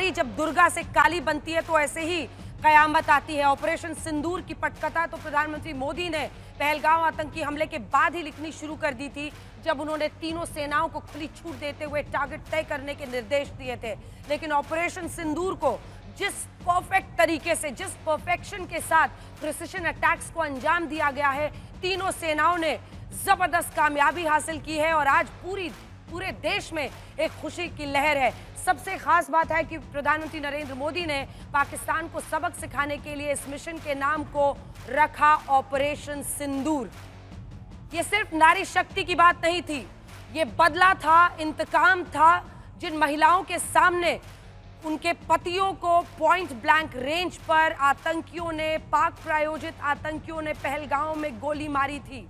नारी जब दुर्गा से काली बनती है तो ऐसे ही कयामत आती है। ऑपरेशन सिंदूर की पटकथा तो प्रधानमंत्री मोदी ने पहलगाम आतंकी हमले के बाद ही लिखनी शुरू कर दी थी, जब उन्होंने तीनों सेनाओं को खुली छूट देते हुए टारगेट तय करने के निर्देश दिए थे। लेकिन ऑपरेशन सिंदूर को जिस परफेक्ट तरीके से, जिस परफेक्शन के साथ प्रिसिशन अटैक्स को अंजाम दिया गया है, तीनों सेनाओं ने जबरदस्त कामयाबी हासिल की है और आज पूरे देश में एक खुशी की लहर है। सबसे खास बात है कि प्रधानमंत्री नरेंद्र मोदी ने पाकिस्तान को सबक सिखाने के लिए इस मिशन के नाम को रखा ऑपरेशन सिंदूर। ये सिर्फ नारी शक्ति की बात नहीं थी, ये बदला था, इंतकाम था। जिन महिलाओं के सामने उनके पतियों को पॉइंट ब्लैंक रेंज पर आतंकियों ने, पाक प्रायोजित आतंकियों ने पहलगाम में गोली मारी थी,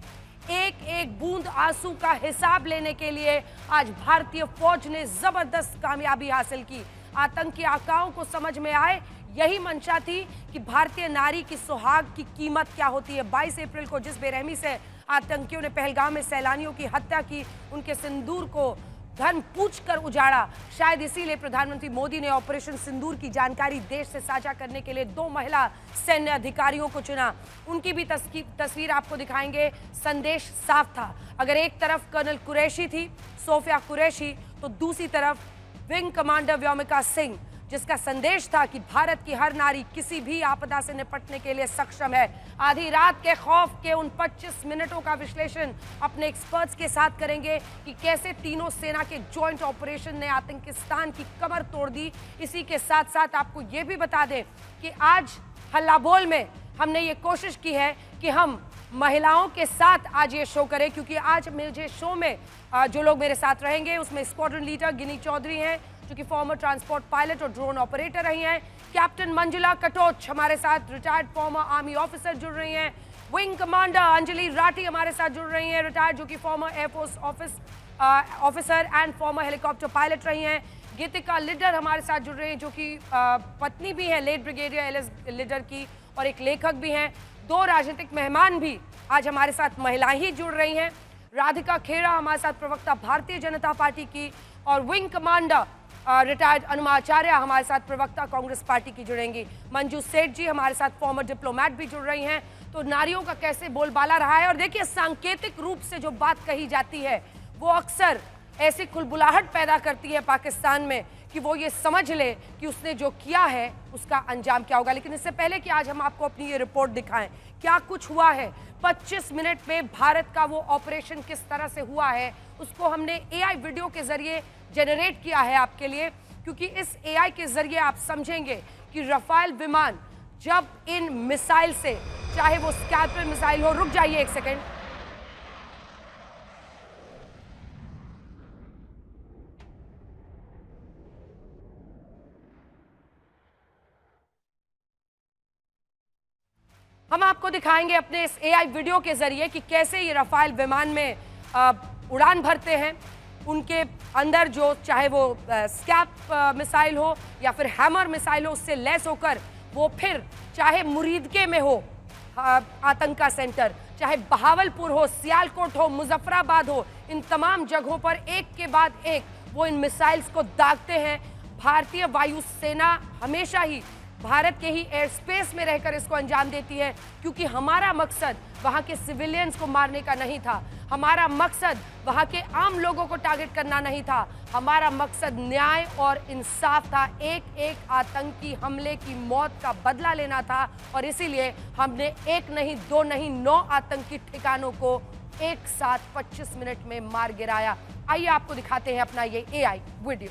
एक एक बूंद आंसू का हिसाब लेने के लिए आज भारतीय फौज ने जबरदस्त कामयाबी हासिल की। आतंकी आकाओं को समझ में आए, यही मंशा थी कि भारतीय नारी की सुहाग की कीमत क्या होती है। 22 अप्रैल को जिस बेरहमी से आतंकियों ने पहलगाम में सैलानियों की हत्या की, उनके सिंदूर को धन पूछकर उजाड़ा, शायद इसीलिए प्रधानमंत्री मोदी ने ऑपरेशन सिंदूर की जानकारी देश से साझा करने के लिए 2 महिला सैन्य अधिकारियों को चुना। उनकी भी तस्वीर आपको दिखाएंगे। संदेश साफ था, अगर एक तरफ कर्नल कुरैशी थी, सोफिया कुरैशी, तो दूसरी तरफ विंग कमांडर व्योमिका सिंह, जिसका संदेश था कि भारत की हर नारी किसी भी आपदा से निपटने के लिए सक्षम है। आधी रात के खौफ के उन 25 मिनटों का विश्लेषण अपने एक्सपर्ट्स के साथ करेंगे कि कैसे तीनों सेना के जॉइंट ऑपरेशन ने आतंकिस्तान की कमर तोड़ दी। इसी के साथ साथ आपको ये भी बता दें कि आज हल्ला बोल में हमने ये कोशिश की है कि हम महिलाओं के साथ आज ये शो करें, क्योंकि आज मुझे शो में जो लोग मेरे साथ रहेंगे उसमें स्क्वाड्रन लीडर गिनी चौधरी हैं, जो कि फॉर्मर ट्रांसपोर्ट पायलट और ड्रोन ऑपरेटर रही हैं। कैप्टन मंजुला कटोच हमारे साथ रिटायर्ड फॉर्मर आर्मी ऑफिसर जुड़ रही हैं। विंग कमांडर अंजलि राठी हमारे साथ जुड़ रही हैं, रिटायर्ड, जो कि farmer air force officer and farmer helicopter pilot रही हैं। गीतिका लिडर हमारे साथ जुड़ रही हैं, जो कि पत्नी भी हैं लेट ब्रिगेडियर एल.एस. लिडर की और एक लेखक भी हैं। 2 राजनीतिक मेहमान भी आज हमारे साथ महिलाएं ही जुड़ रही हैं। राधिका खेड़ा हमारे साथ प्रवक्ता भारतीय जनता पार्टी की, और विंग कमांडर रिटायर्ड अनुमाचार्य हमारे साथ प्रवक्ता कांग्रेस पार्टी की जुड़ेंगी। मंजू सेठ जी हमारे साथ फॉर्मर डिप्लोमेट भी जुड़ रही हैं। तो नारियों का कैसे बोलबाला रहा है, और देखिए सांकेतिक रूप से जो बात कही जाती है वो अक्सर ऐसी खुलबुलाहट पैदा करती है पाकिस्तान में कि वो ये समझ ले कि उसने जो किया है उसका अंजाम क्या होगा। लेकिन इससे पहले कि आज हम आपको अपनी ये रिपोर्ट दिखाएं, क्या कुछ हुआ है 25 मिनट में, भारत का वो ऑपरेशन किस तरह से हुआ है, उसको हमने एआई वीडियो के जरिए जनरेट किया है आपके लिए, क्योंकि इस एआई के जरिए आप समझेंगे कि रफाल विमान जब इन मिसाइल से, चाहे वो स्कैल्पेल मिसाइल हो, रुक जाइए एक सेकेंड, हम आपको दिखाएंगे अपने इस एआई वीडियो के जरिए कि कैसे ये रफाल विमान में उड़ान भरते हैं। उनके अंदर जो, चाहे वो स्कैप मिसाइल हो या फिर हैमर मिसाइल हो, उससे लैस होकर वो फिर चाहे मुरीदके में हो आतंका सेंटर, चाहे बहावलपुर हो, सियालकोट हो, मुजफ्फराबाद हो, इन तमाम जगहों पर एक के बाद एक वो इन मिसाइल्स को दागते हैं। भारतीय वायुसेना हमेशा ही भारत के ही एयर स्पेस में रहकर इसको अंजाम देती है, क्योंकि हमारा मकसद वहां के सिविलियंस को मारने का नहीं था, हमारा मकसद वहां के आम लोगों को टारगेट करना नहीं था, हमारा मकसद न्याय और इंसाफ था। एक एक आतंकी हमले की मौत का बदला लेना था, और इसीलिए हमने 1 नहीं 2 नहीं 9 आतंकी ठिकानों को एक साथ 25 मिनट में मार गिराया। आइए आपको दिखाते हैं अपना ये एआई वीडियो।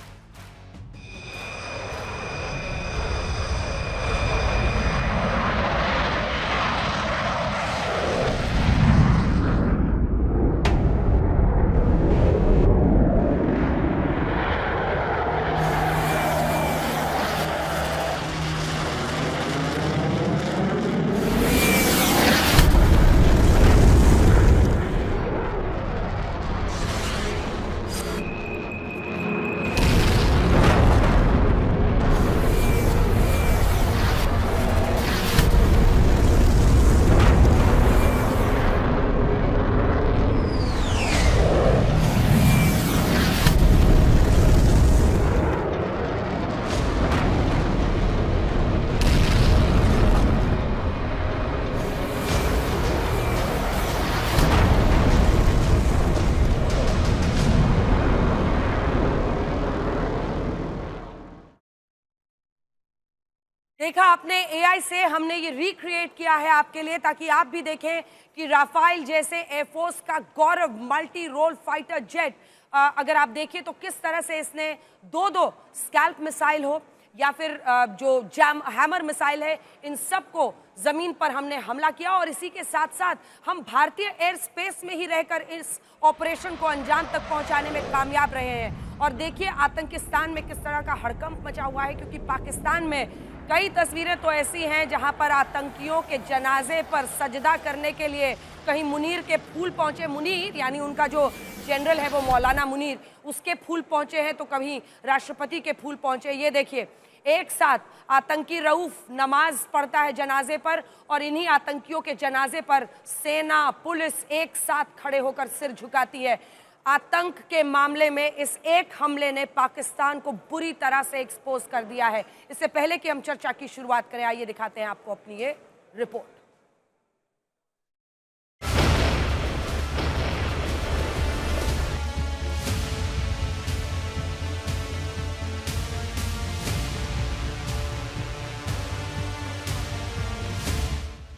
देखा आपने, एआई से हमने ये रिक्रिएट किया है आपके लिए ताकि आप भी देखें कि राफेल जैसे एयरफोर्स का गौरव मल्टी रोल फाइटर जेट, अगर आप देखिए तो किस तरह से इसने दो स्कैल्प मिसाइल हो या फिर जो जैम हैमर मिसाइल है, इन सबको जमीन पर हमने हमला किया और इसी के साथ साथ हम भारतीय एयर स्पेस में ही रहकर इस ऑपरेशन को अंजाम तक पहुंचाने में कामयाब रहे हैं। और देखिए आतंकिस्तान में किस तरह का हड़कंप मचा हुआ है, क्योंकि पाकिस्तान में कई तस्वीरें तो ऐसी हैं जहां पर आतंकियों के जनाजे पर सजदा करने के लिए कहीं मुनीर के फूल पहुंचे, मुनीर यानी उनका जो जनरल है वो मौलाना मुनीर, उसके फूल पहुंचे हैं, तो कभी राष्ट्रपति के फूल पहुंचे। ये देखिए एक साथ आतंकी रऊफ नमाज पढ़ता है जनाजे पर और इन्हीं आतंकियों के जनाजे पर सेना पुलिस एक साथ खड़े होकर सिर झुकाती है। आतंक के मामले में इस एक हमले ने पाकिस्तान को बुरी तरह से एक्सपोज कर दिया है। इससे पहले कि हम चर्चा की शुरुआत करें, आइए दिखाते हैं आपको अपनी ये रिपोर्ट।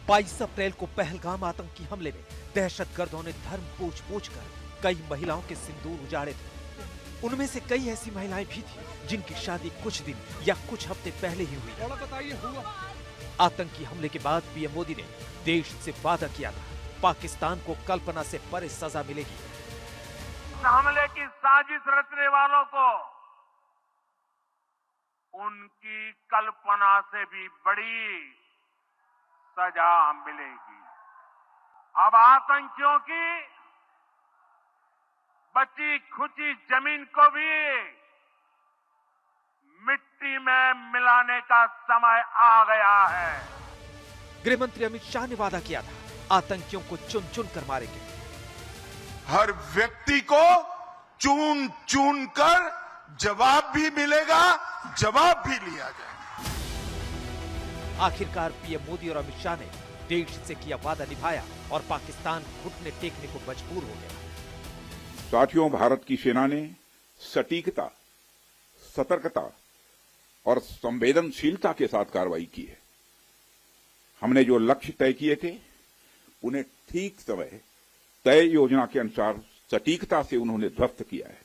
बाईस अप्रैल को पहलगाम आतंकी हमले में दहशतगर्दों ने धर्म पूछ कर कई महिलाओं के सिंदूर उजाड़े थे। उनमें से कई ऐसी महिलाएं भी थी जिनकी शादी कुछ दिन या कुछ हफ्ते पहले ही हुई। आतंकी हमले के बाद पीएम मोदी ने देश से वादा किया था, पाकिस्तान को कल्पना से परे सजा मिलेगी। हमले की साजिश रचने वालों को उनकी कल्पना से भी बड़ी सजा मिलेगी। अब आतंकियों की बची खुची जमीन को भी मिट्टी में मिलाने का समय आ गया है। गृह मंत्री अमित शाह ने वादा किया था, आतंकियों को चुन चुन कर मारेंगे। हर व्यक्ति को चुन चुन कर जवाब भी मिलेगा, जवाब भी लिया जाएगा। आखिरकार पीएम मोदी और अमित शाह ने देश से किया वादा निभाया और पाकिस्तान घुटने टेकने को मजबूर हो गया। साथियों, भारत की सेना ने सटीकता, सतर्कता और संवेदनशीलता के साथ कार्रवाई की है। हमने जो लक्ष्य तय किए थे उन्हें ठीक समय तय योजना के अनुसार सटीकता से उन्होंने ध्वस्त किया है।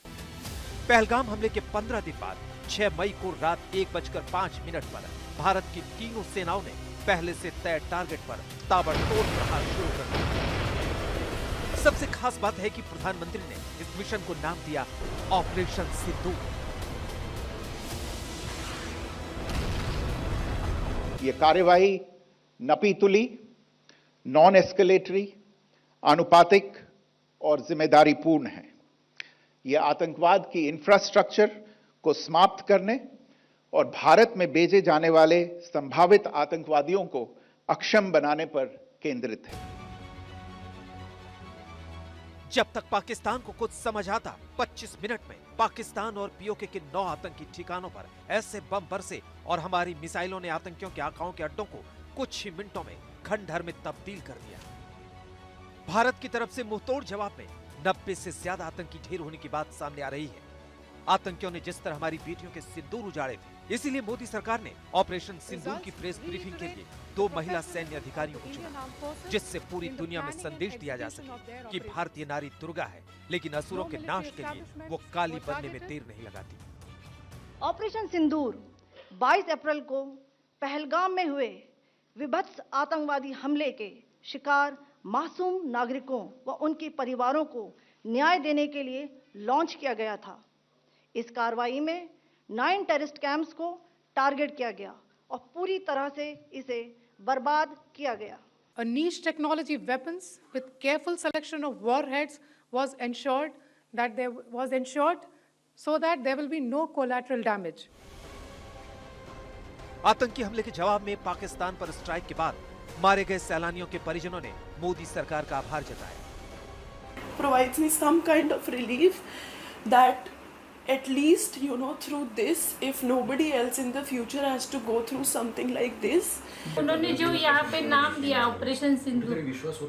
पहलगाम हमले के 15 दिन बाद 6 मई को रात 1:05 पर भारत की तीनों सेनाओं ने पहले से तय टारगेट पर ताबड़तोड़ प्रहार शुरू कर दिया। सबसे खास बात है कि प्रधानमंत्री ने इस मिशन को नाम दिया ऑपरेशन सिंदूर। ये कार्यवाही नपीतुली, नॉन एस्केलेटरी, आनुपातिक और जिम्मेदारीपूर्ण है। यह आतंकवाद की इंफ्रास्ट्रक्चर को समाप्त करने और भारत में भेजे जाने वाले संभावित आतंकवादियों को अक्षम बनाने पर केंद्रित है। जब तक पाकिस्तान को कुछ समझ आता, 25 मिनट में पाकिस्तान और पीओके के 9 आतंकी ठिकानों पर ऐसे बम बरसे और हमारी मिसाइलों ने आतंकियों के आकाओं के अड्डों को कुछ ही मिनटों में खंडहर में तब्दील कर दिया। भारत की तरफ से मुंहतोड़ जवाब में 90 से ज्यादा आतंकी ढेर होने की बात सामने आ रही है। आतंकियों ने जिस तरह हमारी बेटियों के सिंदूर उजाड़े थे, इसीलिए मोदी सरकार ने ऑपरेशन सिंदूर की प्रेस ब्रीफिंग के लिए 2 महिला सैन्य अधिकारियों को चुना, जिससे पूरी दुनिया में संदेश दिया जा सके कि भारतीय नारी दुर्गा है, लेकिन असुरों के नाश के लिए वो काली बनने में देर नहीं लगाती। ऑपरेशन सिंदूर 22 अप्रैल को पहलगाम में हुए विभत्स आतंकवादी हमले के शिकार मासूम नागरिकों व उनके परिवारों को न्याय देने के लिए लॉन्च किया गया था। इस कार्रवाई में 9 टेररिस्ट कैंप्स को टारगेट किया गया और पूरी तरह से इसे बर्बाद किया गया। A niche technology weapons with careful selection of warheads was ensured so that there will be no collateral damage. आतंकी हमले के जवाब में पाकिस्तान पर स्ट्राइक के बाद मारे गए सैलानियों के परिजनों ने मोदी सरकार का आभार जताया। Provides me some kind of relief that at least, through this, if nobody else in the future has to go through something like this. उन्होंने जो यहाँ पे नाम दिया ऑपरेशन सिंदूर,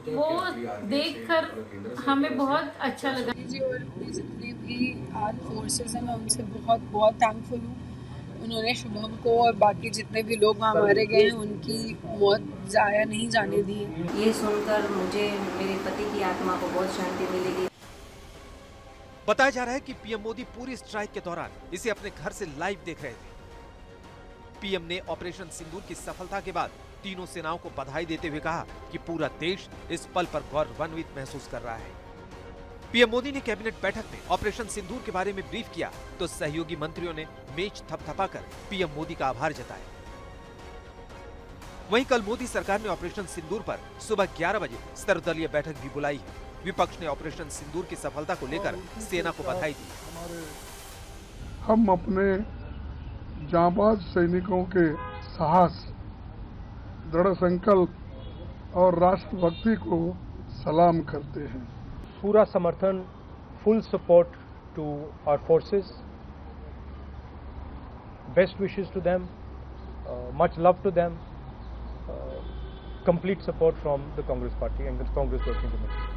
वो देखकर हमें बहुत अच्छा लगा। जी और जितने भी आर्म फोर्सेस हैं, मैं उनसे बहुत बहुत थैंकफुल हूँ उन्होंने शुभम को और बाकी जितने भी लोग वहाँ मारे गए हैं उनकी मौत जाया नहीं जाने दी। ये सुनकर मुझे मेरे पति की आत्मा को बहुत शांति मिलेगी। बताया जा रहा है कि पीएम मोदी पूरी स्ट्राइक के दौरान इसे अपने घर से लाइव देख रहे थे। पीएम ने ऑपरेशन सिंदूर की सफलता के बाद तीनों सेनाओं को बधाई देते हुए कहा कि पूरा देश इस पल पर गौरवान्वित महसूस कर रहा है। पीएम मोदी ने कैबिनेट बैठक में ऑपरेशन सिंदूर के बारे में ब्रीफ किया तो सहयोगी मंत्रियों ने मेज थपथपाकर पीएम मोदी का आभार जताया। वहीं कल मोदी सरकार ने ऑपरेशन सिंदूर पर सुबह 11 बजे सर्वदलीय बैठक भी बुलाई है। विपक्ष ने ऑपरेशन सिंदूर की सफलता को लेकर सेना को बधाई दी। हम अपने जांबाज सैनिकों के साहस, दृढ़ संकल्प और राष्ट्रभक्ति को सलाम करते हैं। पूरा समर्थन, full support to our forces, best wishes to them, much love to them, complete support from the Congress party and the Congress working committee.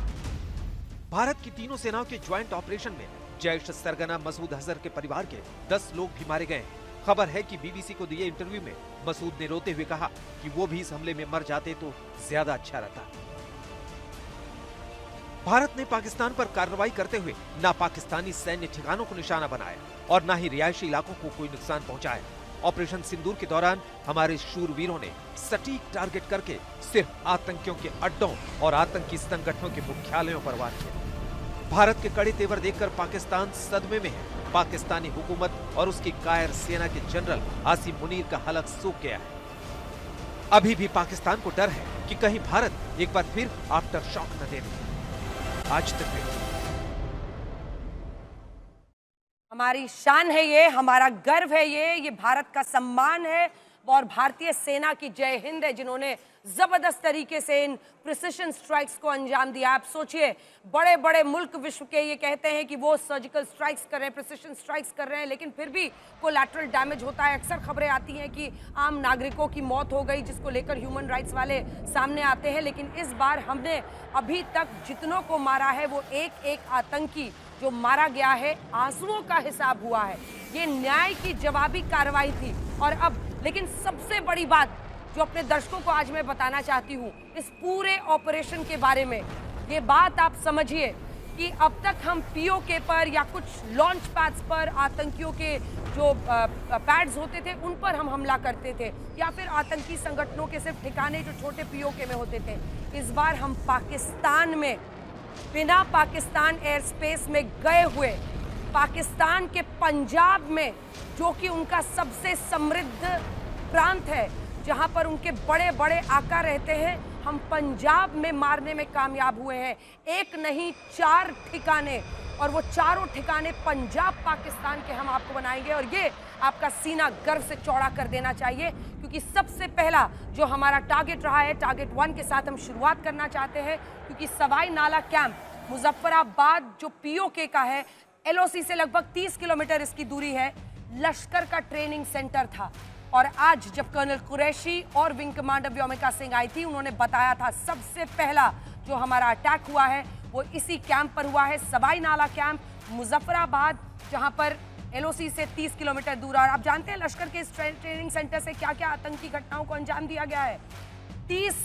Bharat की तीनों सेनाओं के ज्वाइंट ऑपरेशन में जैश सरगना मसूद अजहर के परिवार के 10 लोग भी मारे गए। खबर है कि बीबीसी को दिए इंटरव्यू में मसूद ने रोते हुए कहा कि वो भी इस हमले में मर जाते तो ज्यादा अच्छा रहता। भारत ने पाकिस्तान पर कार्रवाई करते हुए ना पाकिस्तानी सैन्य ठिकानों को निशाना बनाया और ना ही रिहायशी इलाकों को कोई नुकसान पहुंचाया। ऑपरेशन सिंदूर के दौरान हमारे शूरवीरों ने सटीक टारगेट करके सिर्फ आतंकियों के अड्डों और आतंकी संगठनों के मुख्यालयों पर वार किया। भारत के कड़े तेवर देखकर पाकिस्तान सदमे में है। पाकिस्तानी हुकूमत और उसकी कायर सेना के जनरल आसिम मुनीर का हलक सूख गया है। अभी भी पाकिस्तान को डर है कि कहीं भारत एक बार फिर आफ्टर शॉक न दे दे। आज तक हमारी शान है ये, हमारा गर्व है ये भारत का सम्मान है और भारतीय सेना की जय हिंद है जिन्होंने जबरदस्त तरीके से इन प्रिसिशन स्ट्राइक्स को अंजाम दिया। आप सोचिए, बड़े बड़े मुल्क विश्व के ये कहते हैं कि वो सर्जिकल स्ट्राइक्स कर रहे हैं, प्रिसिशन स्ट्राइक्स कर रहे हैं, लेकिन फिर भी कोलैटरल डैमेज होता है। अक्सर खबरें आती हैं कि आम नागरिकों की मौत हो गई, जिसको लेकर ह्यूमन राइट्स वाले सामने आते हैं, लेकिन इस बार हमने अभी तक जितनों को मारा है वो एक एक आतंकी जो मारा गया है, आंसुओं का हिसाब हुआ है। ये न्याय की जवाबी कार्रवाई थी। और अब लेकिन सबसे बड़ी बात जो अपने दर्शकों को आज मैं बताना चाहती हूँ इस पूरे ऑपरेशन के बारे में, ये बात आप समझिए कि अब तक हम पीओके पर या कुछ लॉन्च पैड्स पर आतंकियों के जो पैड्स होते थे उन पर हम हमला करते थे, या फिर आतंकी संगठनों के सिर्फ ठिकाने जो छोटे पीओके में होते थे। इस बार हम पाकिस्तान में, बिना पाकिस्तान एयर स्पेस में गए हुए, पाकिस्तान के पंजाब में, जो कि उनका सबसे समृद्ध प्रांत है, जहां पर उनके बड़े बड़े आका रहते हैं, हम पंजाब में मारने में कामयाब हुए हैं। एक नहीं 4 ठिकाने, और वो चारों ठिकाने पंजाब पाकिस्तान के हम आपको बनाएंगे। और ये आपका सीना गर्व से चौड़ा कर देना चाहिए, क्योंकि सबसे पहला जो हमारा टारगेट रहा है, टारगेट 1 के साथ हम शुरुआत करना चाहते हैं, क्योंकि सवाई नाला कैंप मुजफ्फराबाद जो पीओके का है, एलओसी से लगभग 30 किलोमीटर इसकी दूरी है, लश्कर का ट्रेनिंग सेंटर था। और आज जब कर्नल कुरैशी और विंग कमांडर व्योमिका सिंह आई थी, उन्होंने बताया था सबसे पहला जो हमारा अटैक हुआ है वो इसी कैंप पर हुआ है, सवाई नाला कैंप मुजफ्फराबाद, जहां पर एलओसी से 30 किलोमीटर दूर। और आप जानते हैं लश्कर के इस ट्रेनिंग सेंटर से क्या क्या आतंकी घटनाओं को अंजाम दिया गया है। 30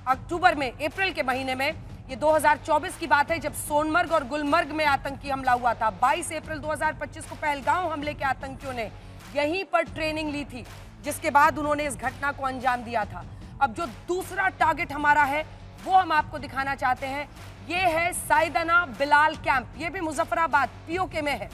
अक्टूबर में, अप्रैल के महीने में, ये 2024 की बात है, जब सोनमर्ग और गुलमर्ग में आतंकी हमला हुआ था। 22 अप्रैल 2025 को पहलगांव हमले के आतंकियों ने यहीं पर ट्रेनिंग ली थी, जिसके बाद उन्होंने इस घटना को अंजाम दिया था। अब जो दूसरा टारगेट हमारा है वो हम आपको दिखाना चाहते हैं। ये है साइदना बिलाल कैंप, ये भी मुजफ्फराबाद पीओके में है।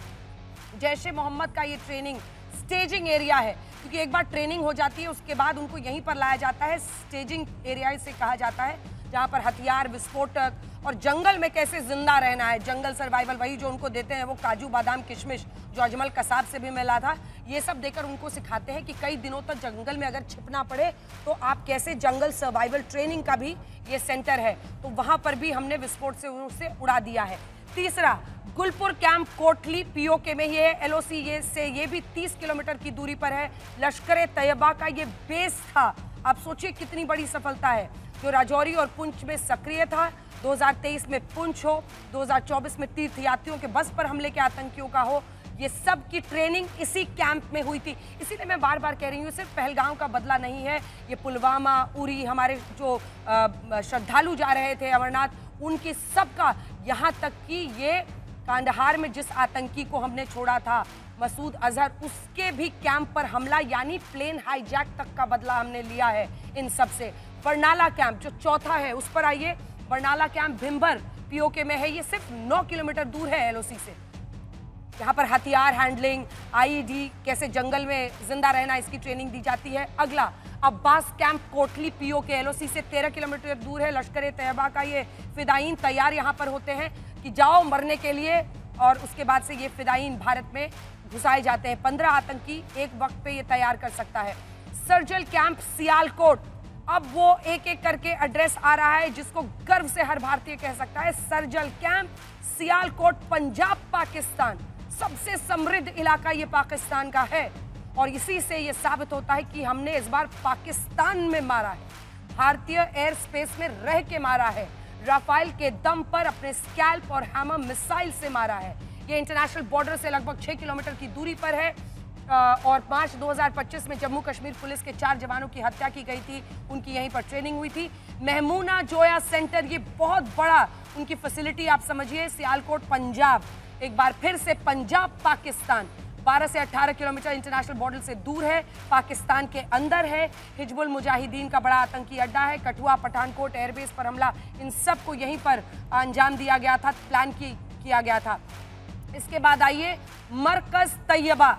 जैश ए मोहम्मद का ये ट्रेनिंग स्टेजिंग एरिया है, क्योंकि एक बार ट्रेनिंग हो जाती है उसके बाद उनको यहीं पर लाया जाता है। स्टेजिंग एरिया इसे कहा जाता है, जहां पर हथियार, विस्फोटक और जंगल में कैसे जिंदा रहना है, जंगल सर्वाइवल, वही जो उनको देते हैं वो काजू बादाम किशमिश जो अजमल कसाब से भी मिला था, ये सब देकर उनको सिखाते हैं कि कई दिनों तक जंगल में अगर छिपना पड़े तो आप कैसे, जंगल सर्वाइवल ट्रेनिंग का भी ये सेंटर है। तो वहां पर भी हमने विस्फोट से उसे उड़ा दिया है। तीसरा गुलपुर कैंप कोटली पीओके में ही है, एलओसी ये भी 30 किलोमीटर की दूरी पर है। लश्कर तैयबा का ये बेस था। आप सोचिए कितनी बड़ी सफलता है, जो राजौरी और पुंछ में सक्रिय था। 2023 में पुंछ हो, 2024 में तीर्थयात्रियों के बस पर हमले के आतंकियों का हो, ये सब की ट्रेनिंग इसी कैंप में हुई थी। इसीलिए मैं बार बार कह रही हूँ, सिर्फ पहलगाम का बदला नहीं है, ये पुलवामा, उरी, हमारे जो श्रद्धालु जा रहे थे अमरनाथ, उनकी सबका, यहाँ तक कि ये कांधार में जिस आतंकी को हमने छोड़ा था मसूद अजहर, उसके भी कैंप पर हमला, यानी प्लेन हाईजैक तक का बदला हमने लिया है इन सब से। बरनाला कैंप जो चौथा है उस पर आइए। बरनाला कैंप भिम्बर पीओके में है, ये सिर्फ 9 किलोमीटर दूर है एलओसी से। यहाँ पर हथियार हैंडलिंग, आईईडी, कैसे जंगल में जिंदा रहना, इसकी ट्रेनिंग दी जाती है। अगला Abbas camp Kotli PoK LOC से 13 किलोमीटर दूर है। लश्कर ए तैयबा का ये फिदायीन तैयार यहाँ पर होते हैं कि जाओ मरने के लिए, और उसके बाद से ये फिदायीन भारत में घुसाए जाते हैं। 15 आतंकी एक वक्त पे ये तैयार कर सकता है। सर्जिकल कैंप सियालकोट, अब वो एक एक करके एड्रेस आ रहा है जिसको गर्व से हर भारतीय कह सकता है। Surgical camp Sialkot, Punjab, Pakistan. सबसे समृद्ध इलाका ये पाकिस्तान का है, और इसी से ये साबित होता है कि हमने इस बार पाकिस्तान में मारा है, भारतीय एयर स्पेस में रह के मारा है, राफेल के दम पर अपने स्कैल्प और हैमर मिसाइल से मारा है। ये इंटरनेशनल बॉर्डर से लगभग 6 किलोमीटर की दूरी पर है, और मार्च 2025 में जम्मू कश्मीर पुलिस के 4 जवानों की हत्या की गई थी, उनकी यहीं पर ट्रेनिंग हुई थी। महमूना जोया सेंटर, ये बहुत बड़ा उनकी फैसिलिटी आप समझिए, सियालकोट पंजाब, एक बार फिर से पंजाब पाकिस्तान, 12 से 18 किलोमीटर इंटरनेशनल बॉर्डर से दूर है, पाकिस्तान के अंदर है। हिजबुल मुजाहिदीन का बड़ा आतंकी अड्डा है। कठुआ, पठानकोट एयरबेस पर हमला, इन सब को यहीं पर अंजाम दिया गया था, प्लान किया गया था। इसके बाद आइए मरकज तैयबा,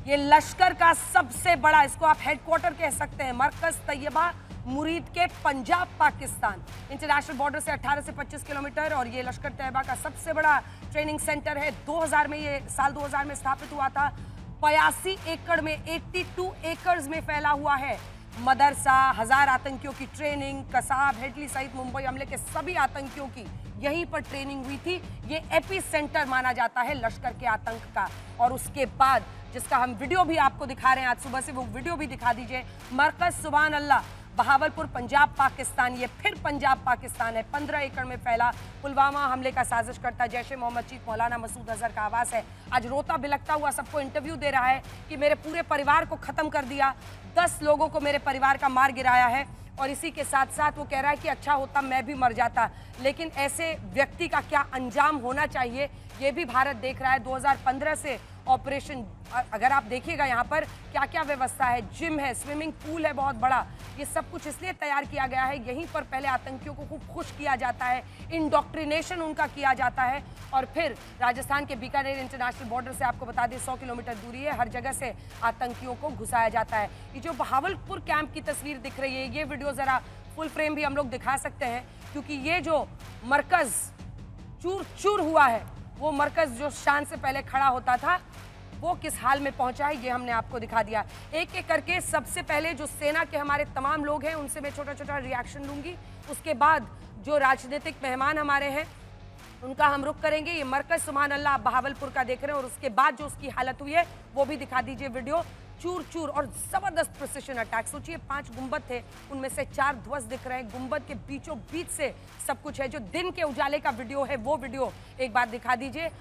ये लश्कर का सबसे बड़ा, इसको आप हेडक्वार्टर कह सकते हैं, मरकज तैयबा मुरीद के पंजाब पाकिस्तान, इंटरनेशनल बॉर्डर से 18 से 25 किलोमीटर, और ये लश्कर तैयबा का सबसे बड़ा ट्रेनिंग सेंटर है। 2000 में, ये साल 2000 में स्थापित हुआ था। 85 एकड़ में, 82 एकर्स में फैला हुआ है। मदरसा, 1000 आतंकियों की ट्रेनिंग, कसाब, हेडली सहित मुंबई हमले के सभी आतंकियों की यहीं पर ट्रेनिंग हुई थी। ये एपी सेंटर माना जाता है लश्कर के आतंक का। और उसके बाद, जिसका हम वीडियो भी आपको दिखा रहे हैं आज सुबह से, वो वीडियो भी दिखा दीजिए। मरकज सुभान अल्लाह, बहावलपुर, पंजाब पाकिस्तान, ये फिर पंजाब पाकिस्तान है। 15 एकड़ में फैला, पुलवामा हमले का साजिश करता जैश मोहम्मद चीफ मौलाना मसूद अजहर का आवास है। आज रोता बिलखता हुआ सबको इंटरव्यू दे रहा है कि मेरे पूरे परिवार को खत्म कर दिया, 10 लोगों को मेरे परिवार का मार गिराया है, और इसी के साथ साथ वो कह रहा है कि अच्छा होता मैं भी मर जाता। लेकिन ऐसे व्यक्ति का क्या अंजाम होना चाहिए, ये भी भारत देख रहा है। 2015 से ऑपरेशन, अगर आप देखिएगा यहाँ पर क्या क्या व्यवस्था है, जिम है, स्विमिंग पूल है बहुत बड़ा, ये सब कुछ इसलिए तैयार किया गया है, यहीं पर पहले आतंकियों को खूब खुश किया जाता है, इंडोक्ट्रिनेशन उनका किया जाता है, और फिर राजस्थान के बीकानेर इंटरनेशनल बॉर्डर से आपको बता दें 100 किलोमीटर दूरी है, हर जगह से आतंकियों को घुसाया जाता है। ये जो बहावलपुर कैंप की तस्वीर दिख रही है, ये वीडियो जरा फुल फ्रेम भी हम लोग दिखा सकते हैं, क्योंकि ये जो मरकज चूर चूर हुआ है, वो मरकज जो शान से पहले खड़ा होता था, वो किस हाल में पहुंचा है, ये हमने आपको दिखा दिया। एक एक करके सबसे पहले जो सेना के हमारे तमाम लोग हैं, उनसे मैं छोटा छोटा रिएक्शन लूंगी। उसके बाद जो राजनीतिक मेहमान हमारे हैं, उनका हम रुख करेंगे। ये मरकज सुभान अल्लाह बहावलपुर का देख रहे हैं, और उसके बाद जो उसकी हालत हुई है वो भी दिखा दीजिए वीडियो। चूर चूर और जबरदस्त प्रिसिशन अटैक। सोचिए 5 गुंबद थे, उनमें से 4 ध्वज दिख रहे हैं, गुंबद के बीचों बीच से सब कुछ है। जो दिन के उजाले का वीडियो है, वो वीडियो एक बार दिखा दीजिए।